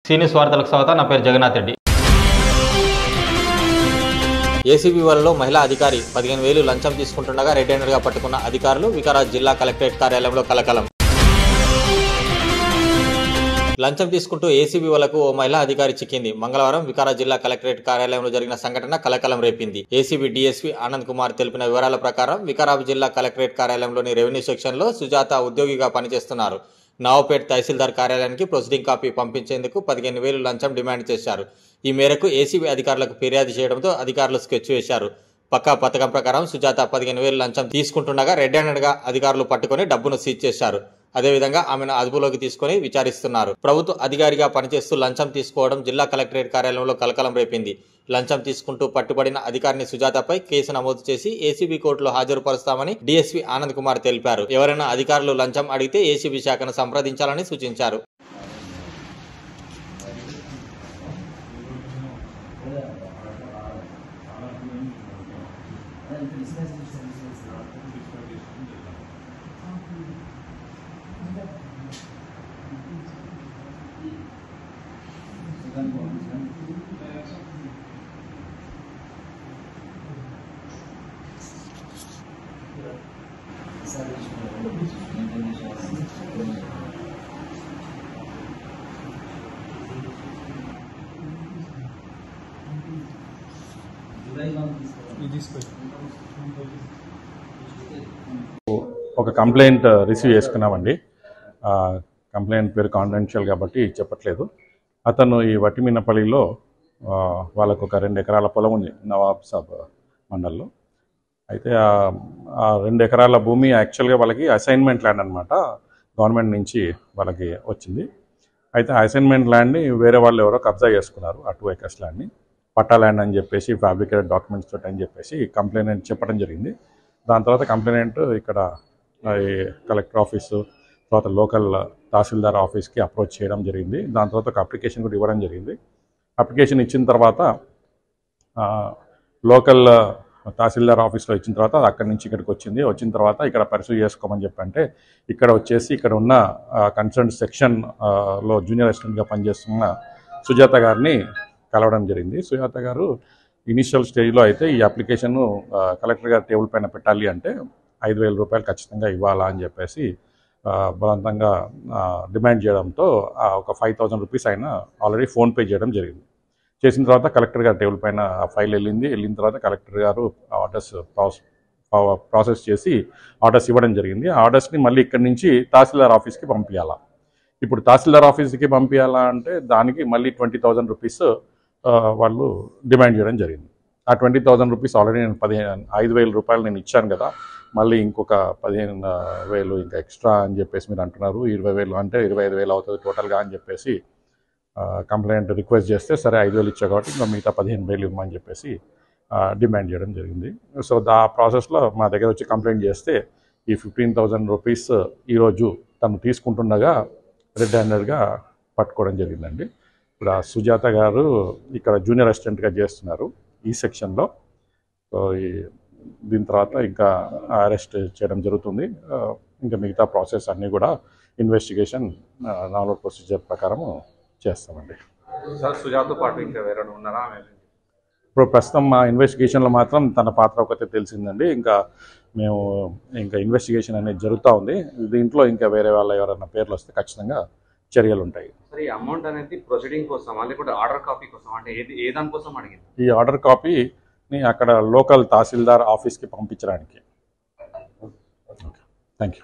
సీనియస్ వార్తలకు స్వాగతం. నా పేరు జగన్నాథ్ రెడ్డి. ఏసీబీ వలలో మహిళా అధికారి 15,000 లంచం తీసుకుంటుండగా రెడ్ హ్యాండెడ్గా పట్టుకున్న అధికారులు వికారాబాద్ జిల్లా కలెక్టరేట్ కార్యాలయంలో కలకలం. లంచం తీసుకుంటూ ఏసీబీ వలకు ఓ మహిళా అధికారి చిక్కింది. మంగళవారం వికారాబాద్ జిల్లా కలెక్టరేట్ కార్యాలయంలో జరిగిన సంఘటన కలకలం రేపింది. ఏసీబీ డీఎస్పీ ఆనంద్ కుమార్ తెలిపిన వివరాల ప్రకారం వికారాబాద్ జిల్లా కలెక్టరేట్ కార్యాలయంలోని రెవెన్యూ సెక్షన్లో సుజాత ఉద్యోగిగా పనిచేస్తున్నారు. నవాపేట్ తహసీల్దార్ కార్యాలయానికి ప్రొసీడింగ్ కాపీ పంపించేందుకు 15,000 లంచం డిమాండ్ చేశారు. ఈ మేరకు ఏసీబీ అధికారులకు ఫిర్యాదు చేయడంతో అధికారులు స్కెచ్ వేశారు. పక్కా పథకం ప్రకారం సుజాత 15,000 లంచం తీసుకుంటుండగా రెడ్ హ్యాండెడ్గా అధికారులు పట్టుకుని డబ్బును సీజ్ చేశారు. అదేవిధంగా ఆమెను అదుపులోకి తీసుకుని విచారిస్తున్నారు. ప్రభుత్వ అధికారిగా పనిచేస్తూ లంచం తీసుకోవడం జిల్లా కలెక్టరేట్ కార్యాలయంలో కలకలం రేపింది. లంచం తీసుకుంటూ పట్టుబడిన అధికారిని సుజాతపై కేసు నమోదు చేసి ఏసీబీ కోర్టులో హాజరుపరుస్తామని డీఎస్పీ ఆనంద్ కుమార్ తెలిపారు. ఎవరైనా అధికారులు లంచం అడిగితే ఏసీబీ శాఖను సంప్రదించాలని సూచించారు. ఒక కంప్లైంట్ రిసీవ్ చేసుకున్నామండి. కంప్లైంట్ పేరు కాన్ఫిడెన్షియల్ కాబట్టి చెప్పట్లేదు. అతను ఈ వట్టిమినపల్లిలో వాళ్ళకు ఒక 2 ఎకరాల పొలం ఉంది నవాబ్ సాబ్ మండల్లో. అయితే ఆ 2 ఎకరాల భూమి యాక్చువల్గా వాళ్ళకి అసైన్మెంట్ ల్యాండ్ అనమాట. గవర్నమెంట్ నుంచి వాళ్ళకి వచ్చింది. అయితే అసైన్మెంట్ ల్యాండ్ని వేరే వాళ్ళు ఎవరో కబ్జా చేసుకున్నారు. ఆ 2 acres ల్యాండ్ని పట్టా ల్యాండ్ అని చెప్పేసి ఫ్యాబ్రికేటెడ్ డాక్యుమెంట్స్ తోటి అని చెప్పేసి కంప్లైంట్ చెప్పడం జరిగింది. దాని తర్వాత కంప్లైంట్ ఇక్కడ కలెక్టర్ ఆఫీసు తర్వాత లోకల్ తహసీల్దార్ ఆఫీస్కి అప్రోచ్ చేయడం జరిగింది. దాని తర్వాత ఒక అప్లికేషన్ కూడా ఇవ్వడం జరిగింది. అప్లికేషన్ ఇచ్చిన తర్వాత లోకల్ తహసీల్దార్ ఆఫీస్లో ఇచ్చిన తర్వాత అక్కడి నుంచి ఇక్కడికి వచ్చింది. వచ్చిన తర్వాత ఇక్కడ పర్సూ చేసుకోమని చెప్పంటే ఇక్కడ వచ్చేసి ఇక్కడ ఉన్న కన్సర్న్ సెక్షన్లో జూనియర్ అసిస్టెంట్గా పనిచేస్తున్న సుజాత గారిని కలవడం జరిగింది. సుజాత గారు ఇనిషియల్ స్టేజ్లో అయితే ఈ అప్లికేషన్ కలెక్టర్ గారి టేబుల్ పైన పెట్టాలి అంటే 5,000 రూపాయలు ఖచ్చితంగా ఇవ్వాలా అని చెప్పేసి బలవంతంగా డిమాండ్ చేయడంతో ఒక 5,000 రూపీస్ ఆయన ఆల్రెడీ ఫోన్పే చేయడం జరిగింది. చేసిన తర్వాత కలెక్టర్ గారి టేబుల్ పైన ఫైల్ వెళ్ళిన తర్వాత కలెక్టర్ గారు ఆర్డర్స్ ప్రాసెస్ చేసి ఆర్డర్స్ ఇవ్వడం జరిగింది. ఆ ఆర్డర్స్ని మళ్ళీ ఇక్కడి నుంచి తహసీల్దార్ ఆఫీస్కి పంపించాలా. ఇప్పుడు తహసీల్దార్ ఆఫీస్కి పంపించాలా అంటే దానికి మళ్ళీ 20,000 రూపీస్ వాళ్ళు డిమాండ్ చేయడం జరిగింది. ఆ 20,000 రూపీస్ ఆల్రెడీ నేను 5,000 రూపాయలు నేను ఇచ్చాను కదా, మళ్ళీ ఇంకొక 15,000 ఇంకా ఎక్స్ట్రా అని చెప్పేసి మీరు అంటున్నారు. 20,000 అంటే 25,000 అవుతుంది టోటల్గా అని చెప్పేసి కంప్లైంట్ రిక్వెస్ట్ చేస్తే సరే 5,000 ఇచ్చా కాబట్టి ఇంకా మిగతా 15,000 ఇవ్వమని చెప్పేసి డిమాండ్ చేయడం జరిగింది. సో ఆ ప్రాసెస్లో మా దగ్గర వచ్చి కంప్లైంట్ చేస్తే ఈ 15,000 రూపీస్ ఈరోజు తను తీసుకుంటుండగా రెడ్ హ్యాండెడ్గా పట్టుకోవడం జరిగిందండి. ఇప్పుడు ఆ సుజాత గారు ఇక్కడ జూనియర్ అసిస్టెంట్గా చేస్తున్నారు ఈ సెక్షన్లో. సో దీని తర్వాత ఇంకా అరెస్ట్ చేయడం జరుగుతుంది. ఇంకా మిగతా ప్రాసెస్ అన్నీ కూడా ఇన్వెస్టిగేషన్ నార్మల్ ప్రొసీజర్ ప్రకారం చేస్తామండి. సార్ సుజాత పాటు ఇంకా వేరే ఉన్నారా? ఇప్పుడు ప్రస్తుతం మా ఇన్వెస్టిగేషన్లో మాత్రం తన పాత్ర ఒకటే తెలిసిందండి. మేము ఇన్వెస్టిగేషన్ అనేది జరుగుతూ ఉంది. దీంట్లో ఇంకా వేరే వాళ్ళ ఎవరైనా పేర్లు వస్తే ఖచ్చితంగా చర్యలు ఉంటాయి. సరే, ఈ అమౌంట్ అనేది ప్రొసీడింగ్ కోసం లేకపోతే ఆర్డర్ కాపీ కోసం అంటే ఏ దానికోసం అడిగింది? ఈ ఆర్డర్ కాపీని అక్కడ లోకల్ తహసీల్దార్ ఆఫీస్కి పంపించడానికి. Thank you.